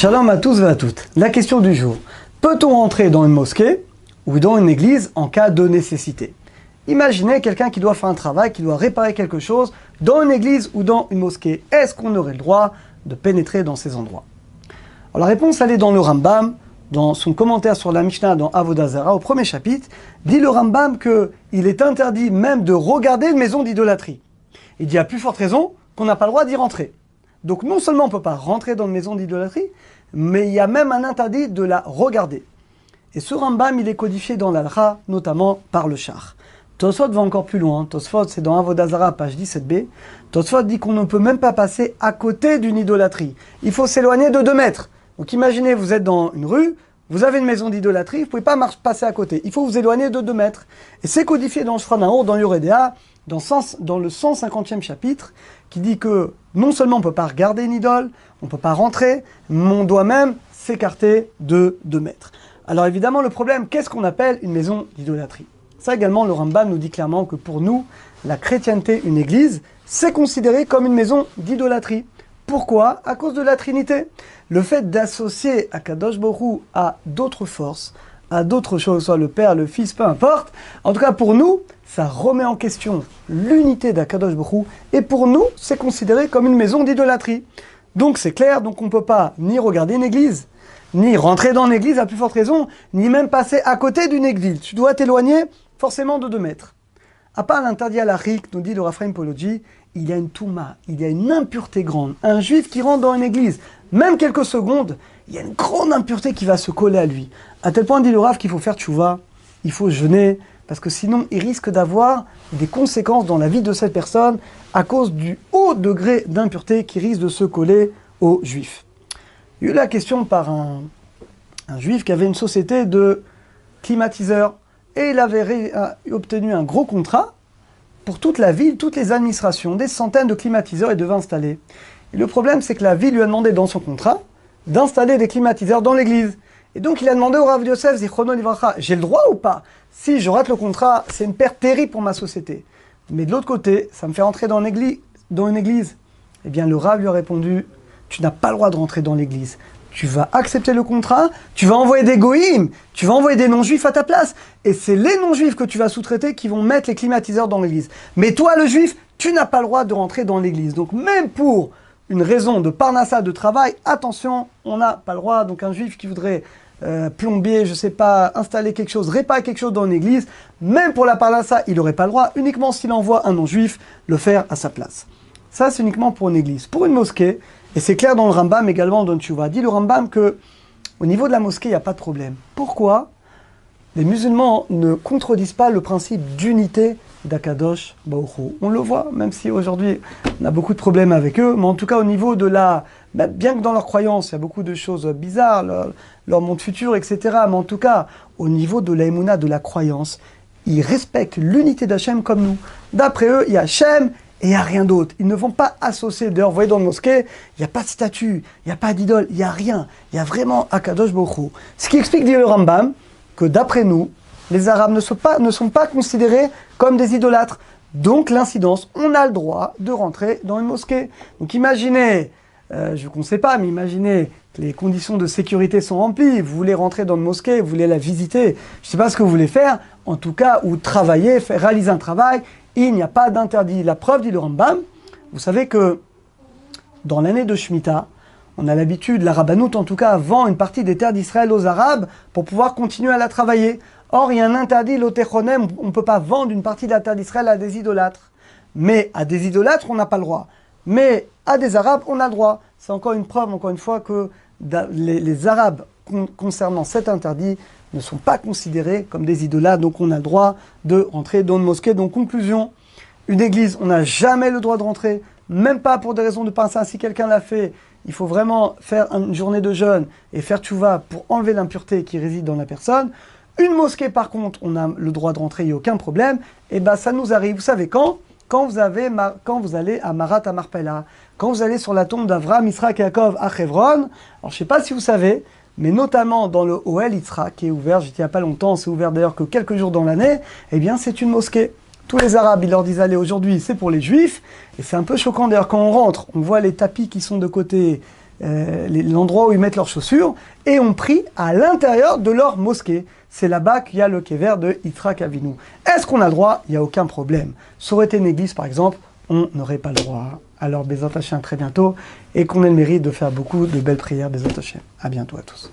Shalom à tous et à toutes. La question du jour. Peut-on entrer dans une mosquée ou dans une église en cas de nécessité? Imaginez quelqu'un qui doit faire un travail, qui doit réparer quelque chose dans une église ou dans une mosquée. Est-ce qu'on aurait le droit de pénétrer dans ces endroits? Alors la réponse, elle est dans le Rambam, dans son commentaire sur la Mishnah dans Avodah Zarah, au premier chapitre, dit le Rambam qu'il est interdit même de regarder une maison d'idolâtrie. Il dit à plus forte raison qu'on n'a pas le droit d'y rentrer. Donc non seulement on ne peut pas rentrer dans une maison d'idolâtrie, mais il y a même un interdit de la regarder. Et ce Rambam, il est codifié dans l'Alcha, notamment par le Shach. Tosfot va encore plus loin. Tosfot, c'est dans Avodah Zarah, page 17b. Tosfot dit qu'on ne peut même pas passer à côté d'une idolâtrie. Il faut s'éloigner de 2 mètres. Donc imaginez, vous êtes dans une rue, vous avez une maison d'idolâtrie, vous ne pouvez pas passer à côté. Il faut vous éloigner de 2 mètres. Et c'est codifié dans Shulchan Arour, dans Yoredea, dans le 150e chapitre, qui dit que non seulement on ne peut pas regarder une idole, on ne peut pas rentrer, mais on doit même s'écarter de 2 mètres. Alors évidemment, le problème, qu'est-ce qu'on appelle une maison d'idolâtrie? Ça également, le Rambam nous dit clairement que pour nous, la chrétienté, une église, c'est considéré comme une maison d'idolâtrie. Pourquoi? À cause de la Trinité. Le fait d'associer Akadosh Baruch Hu à d'autres forces, à d'autres choses, soit le Père, le Fils, peu importe. En tout cas, pour nous, ça remet en question l'unité d'Akadosh Baruch Hu. Et pour nous, c'est considéré comme une maison d'idolâtrie. Donc c'est clair, donc on ne peut pas ni regarder une église, ni rentrer dans une église à plus forte raison, ni même passer à côté d'une église. Tu dois t'éloigner forcément de 2 mètres. À part l'interdit halachique, nous dit le Raphaim Pologi, il y a une touma, il y a une impureté grande. Un juif qui rentre dans une église, même quelques secondes, il y a une grande impureté qui va se coller à lui. À tel point, dit le Rav, qu'il faut faire tchouva, il faut jeûner, parce que sinon, il risque d'avoir des conséquences dans la vie de cette personne à cause du haut degré d'impureté qui risque de se coller aux juifs. Il y a eu la question par un juif qui avait une société de climatiseurs et il avait obtenu un gros contrat pour toute la ville, toutes les administrations, des centaines de climatiseurs il devait installer. Et le problème, c'est que la ville lui a demandé dans son contrat d'installer des climatiseurs dans l'église. Et donc il a demandé au Rav Yosef Zichrono Livracha, j'ai le droit ou pas? Si je rate le contrat, c'est une perte terrible pour ma société. Mais de l'autre côté, ça me fait rentrer dans une église. Eh bien le Rav lui a répondu, tu n'as pas le droit de rentrer dans l'église. Tu vas accepter le contrat, tu vas envoyer des goïms, tu vas envoyer des non-juifs à ta place. Et c'est les non-juifs que tu vas sous-traiter qui vont mettre les climatiseurs dans l'église. Mais toi, le juif, tu n'as pas le droit de rentrer dans l'église. Donc même pour une raison de parnassa, de travail, attention, on n'a pas le droit. Donc un juif qui voudrait plombier, je ne sais pas, installer quelque chose, réparer quelque chose dans une église, même pour la parnassa, il n'aurait pas le droit, uniquement s'il envoie un non-juif le faire à sa place. Ça, c'est uniquement pour une église. Pour une mosquée, et c'est clair dans le Rambam également, dans Tchouva, dit le Rambam que au niveau de la mosquée, il n'y a pas de problème. Pourquoi? Les musulmans ne contredisent pas le principe d'unité d'Akadosh Baruch Hu. On le voit, même si aujourd'hui on a beaucoup de problèmes avec eux, mais en tout cas au niveau de la... bien que dans leurs croyances, il y a beaucoup de choses bizarres, leur monde futur, etc. Mais en tout cas, au niveau de la émouna, de la croyance, ils respectent l'unité d'Hachem comme nous. D'après eux, il y a Hachem, et il n'y a rien d'autre. Ils ne vont pas associer. D'ailleurs, vous voyez dans la mosquée, il n'y a pas de statue, il n'y a pas d'idole, il n'y a rien. Il y a vraiment Akadosh Baruch Hu. Ce qui explique, dit le Rambam, que d'après nous, les Arabes ne sont pas considérés comme des idolâtres. Donc l'incidence, on a le droit de rentrer dans une mosquée. Donc imaginez, je ne sais pas, mais imaginez que les conditions de sécurité sont remplies, vous voulez rentrer dans une mosquée, vous voulez la visiter, je ne sais pas ce que vous voulez faire, en tout cas, ou travailler, réaliser un travail, il n'y a pas d'interdit. La preuve, dit le Rambam, vous savez que dans l'année de Shemitah, on a l'habitude, la Rabbanout en tout cas, vend une partie des terres d'Israël aux Arabes pour pouvoir continuer à la travailler. Or, il y a un interdit, l'Otechonem, on ne peut pas vendre une partie de la terre d'Israël à des idolâtres. Mais à des idolâtres, on n'a pas le droit. Mais à des Arabes, on a le droit. C'est encore une preuve, encore une fois, que les Arabes, concernant cet interdit, ne sont pas considérés comme des idolâtres, donc on a le droit de rentrer dans une mosquée. Donc conclusion, une église, on n'a jamais le droit de rentrer, même pas pour des raisons de parnassa. Si quelqu'un l'a fait, il faut vraiment faire une journée de jeûne et faire tchouva pour enlever l'impureté qui réside dans la personne. Une mosquée, par contre, on a le droit de rentrer, il n'y a aucun problème. Et bien ça nous arrive, vous savez quand vous allez à Marat Amarpela, quand vous allez sur la tombe d'Avraham, Yitzhak et Yaakov à Hebron. Alors je ne sais pas si vous savez, mais notamment dans le Ohel Yitzhak, qui est ouvert, j'étais il n'y a pas longtemps, c'est ouvert d'ailleurs que quelques jours dans l'année, eh bien c'est une mosquée. Tous les Arabes, ils leur disent, allez, aujourd'hui, c'est pour les Juifs, et c'est un peu choquant d'ailleurs quand on rentre, on voit les tapis qui sont de côté, l'endroit où ils mettent leurs chaussures et ont pris à l'intérieur de leur mosquée. C'est là-bas qu'il y a le kéver de Yitzhak Avinu. Est-ce qu'on a le droit? Il n'y a aucun problème. Ça aurait été une église, par exemple, on n'aurait pas le droit. Alors, Bezat Hashem, très bientôt, et qu'on ait le mérite de faire beaucoup de belles prières, Bezat Hashem. À bientôt à tous.